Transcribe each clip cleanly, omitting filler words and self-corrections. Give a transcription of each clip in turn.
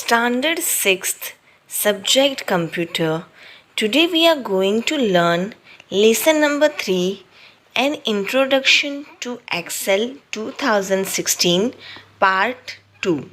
Standard 6th Subject Computer. Today we are going to learn lesson number 3, An Introduction to Excel 2016 Part 2.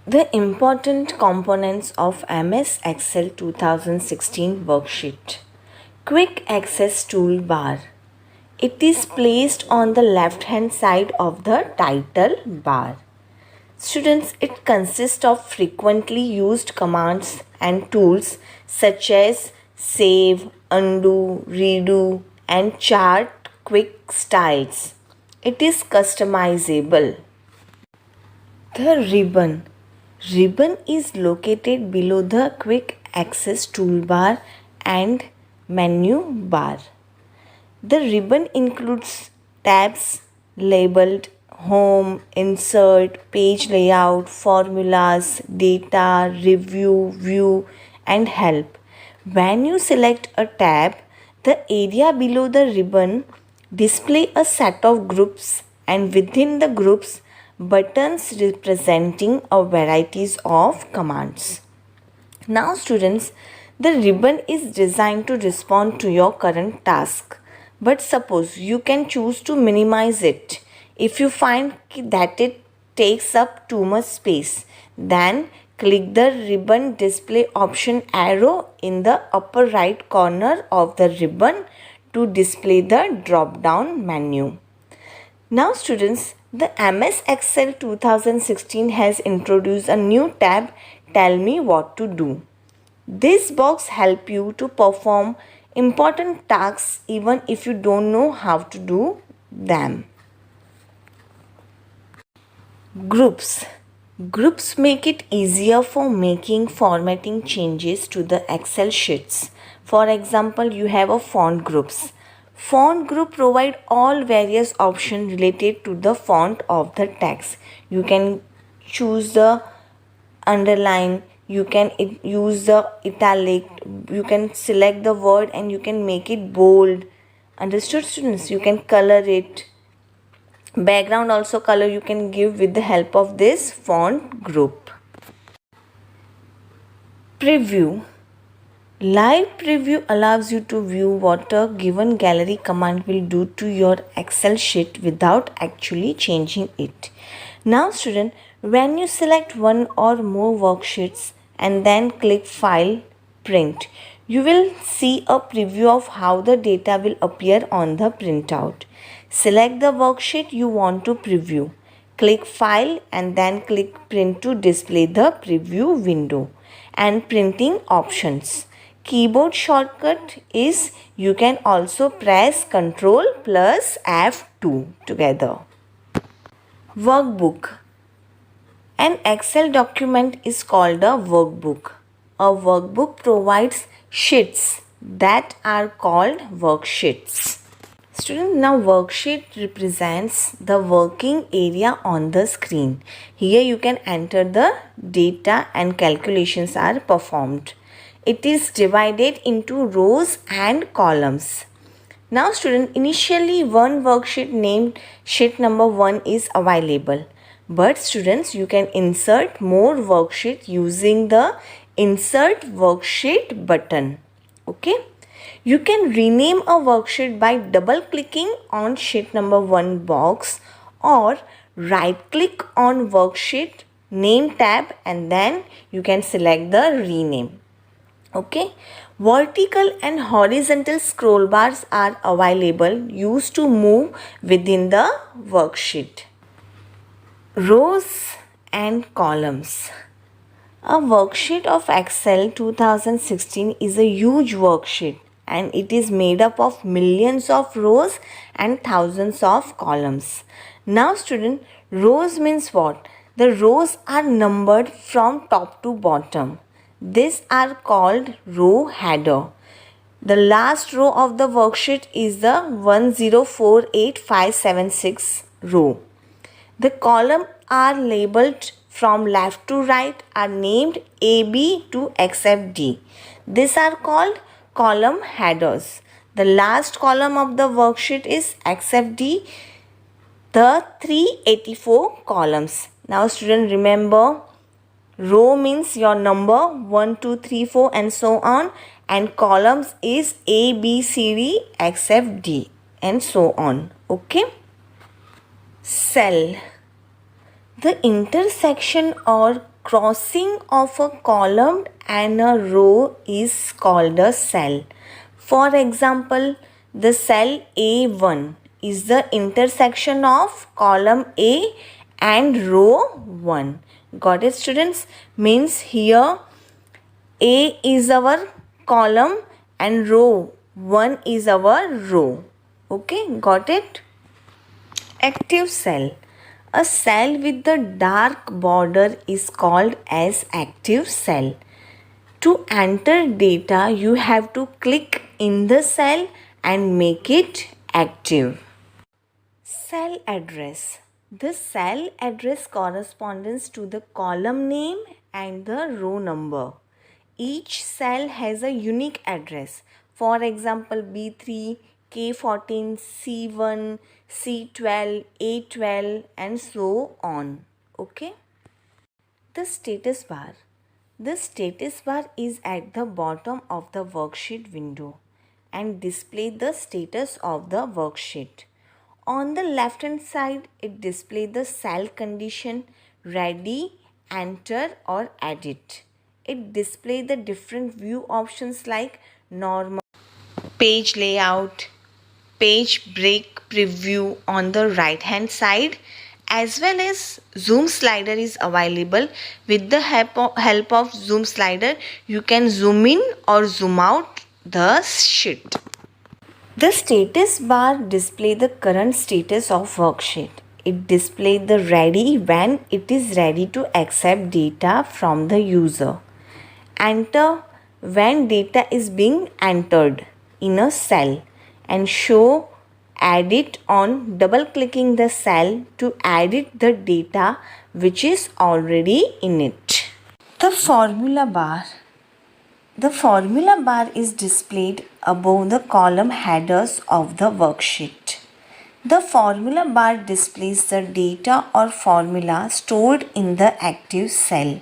The important components of MS Excel 2016 worksheet. Quick Access Toolbar. It is placed on the left hand side of the title bar. Students, it consists of frequently used commands and tools such as save, undo, redo, and chart quick styles. It is customizable. The ribbon. Ribbon is located below the quick access toolbar and menu bar. The ribbon includes tabs labeled Home, Insert, Page Layout, Formulas, Data, Review, View, and Help. When you select a tab, the area below the ribbon displays a set of groups, and within the groups, buttons representing a varieties of commands. Now students, the ribbon is designed to respond to your current task. But suppose you can choose to minimize it. If you find that it takes up too much space, then click the ribbon display option arrow in the upper right corner of the ribbon to display the drop down menu. Now students, the MS Excel 2016 has introduced a new tab, Tell Me What to Do. This box helps you to perform important tasks even if you don't know how to do them. Groups. Groups make it easier for making formatting changes to the Excel sheets. For example, you have a font groups. Font group provide all various options related to the font of the text. You can choose the underline, you can use the italic, you can select the word and you can make it bold. Understood students? You can color it. Background also color you can give with the help of this font group. Preview. Live preview allows you to view what a given gallery command will do to your Excel sheet without actually changing it. Now student, when you select one or more worksheets and then click File, Print, you will see a preview of how the data will appear on the printout. Select the worksheet you want to preview. Click File and then click Print to display the preview window and printing options. Keyboard shortcut is you can also press Ctrl plus F2 together. Workbook. An Excel document is called a workbook. A workbook provides sheets that are called worksheets. Student, now worksheet represents the working area on the screen. Here you can enter the data and calculations are performed. It is divided into rows and columns. Now student, initially one worksheet named sheet number 1 is available. But students, you can insert more worksheet using the Insert Worksheet button. Okay. You can rename a worksheet by double clicking on sheet number 1 box or right click on worksheet name tab and then you can select the rename. Okay. Vertical and horizontal scroll bars are available used to move within the worksheet. Rows and columns. A worksheet of Excel 2016 is a huge worksheet and it is made up of millions of rows and thousands of columns. Now student, rows means what? The rows are numbered from top to bottom. These are called row header. The last row of the worksheet is the 1048576 row. The columns are labeled from left to right are named AB to XFD. These are called column headers. The last column of the worksheet is XFD, the 384 columns. Now student, remember Row means your number 1, 2, 3, 4 and so on, and columns is A, B, C, D except D and so on. Okay. Cell. The intersection or crossing of a column and a row is called a cell. For example, the cell A1 is the intersection of column A and row 1. Got it, students? Means here A is our column and row 1 is our row. Okay, got it? Active cell. A cell with the dark border is called as active cell. To enter data, you have to click in the cell and make it active. Cell address. The cell address corresponds to the column name and the row number. Each cell has a unique address. For example, B3, K14, C1, C12, A12 and so on. Okay. The status bar. The status bar is at the bottom of the worksheet window and display the status of the worksheet. On the left hand side, it displays the cell condition, ready, enter or edit. It displays the different view options like normal, page layout, page break preview on the right hand side, as well as zoom slider is available. With the help of zoom slider, you can zoom in or zoom out the sheet. The status bar displays the current status of worksheet. It displays the ready when it is ready to accept data from the user. Enter when data is being entered in a cell, and show edit on double clicking the cell to edit the data which is already in it. The formula bar. The formula bar is displayed above the column headers of the worksheet. The formula bar displays the data or formula stored in the active cell.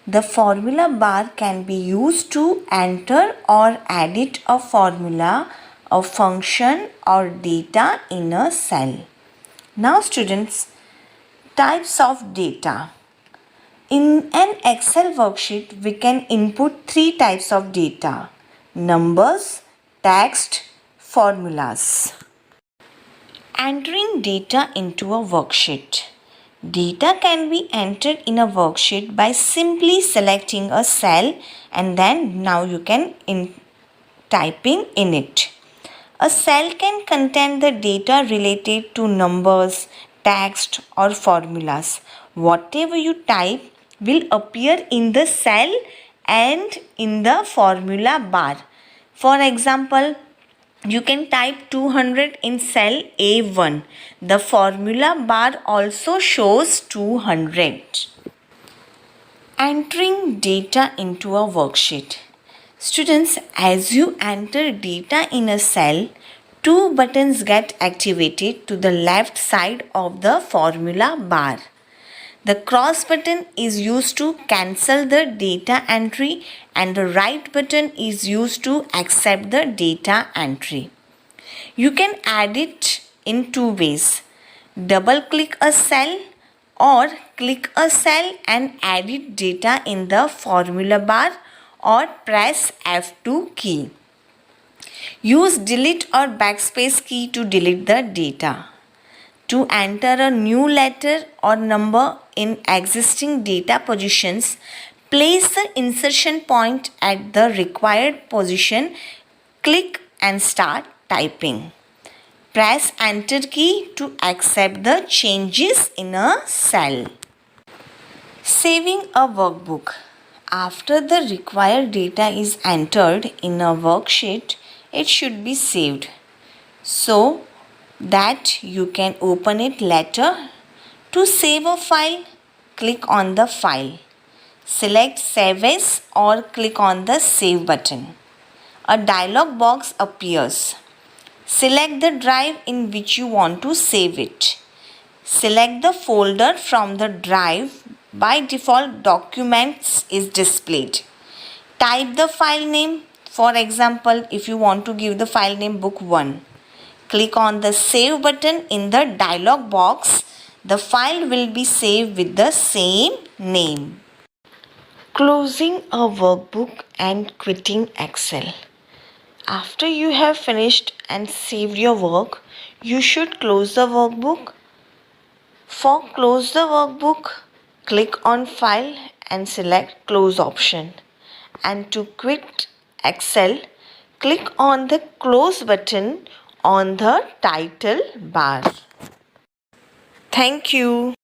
The formula bar can be used to enter or edit a formula, a function or data in a cell. Now students, types of data. In an Excel worksheet, we can input 3 types of data: numbers, text, formulas. Entering data into a worksheet. Data can be entered in a worksheet by simply selecting a cell, and then now you can typing in it. A cell can contain the data related to numbers, text or formulas. Whatever you type will appear in the cell and in the formula bar. For example, you can type 200 in cell A1. The formula bar also shows 200. Entering data into a worksheet. Students, as you enter data in a cell, 2 buttons get activated to the left side of the formula bar. The cross button is used to cancel the data entry and the right button is used to accept the data entry. You can add it in 2 ways. Double click a cell or click a cell and edit data in the formula bar, or press F2 key. Use delete or backspace key to delete the data. To enter a new letter or number in existing data positions, place the insertion point at the required position, click and start typing. Press enter key to accept the changes in a cell. Saving a workbook. After the required data is entered in a worksheet, it should be saved so that you can open it later. To save a file, click on the file. Select Save As or click on the Save button. A dialog box appears. Select the drive in which you want to save it. Select the folder from the drive By default, documents is displayed. Type the file name. For example, if you want to give the file name book 1, click on the save button in the dialog box. The file will be saved with the same name. Closing a workbook and quitting Excel. After you have finished and saved your work, you should close the workbook. For close the workbook, click on File and select Close option. And to quit Excel, click on the Close button on the title bar. Thank you.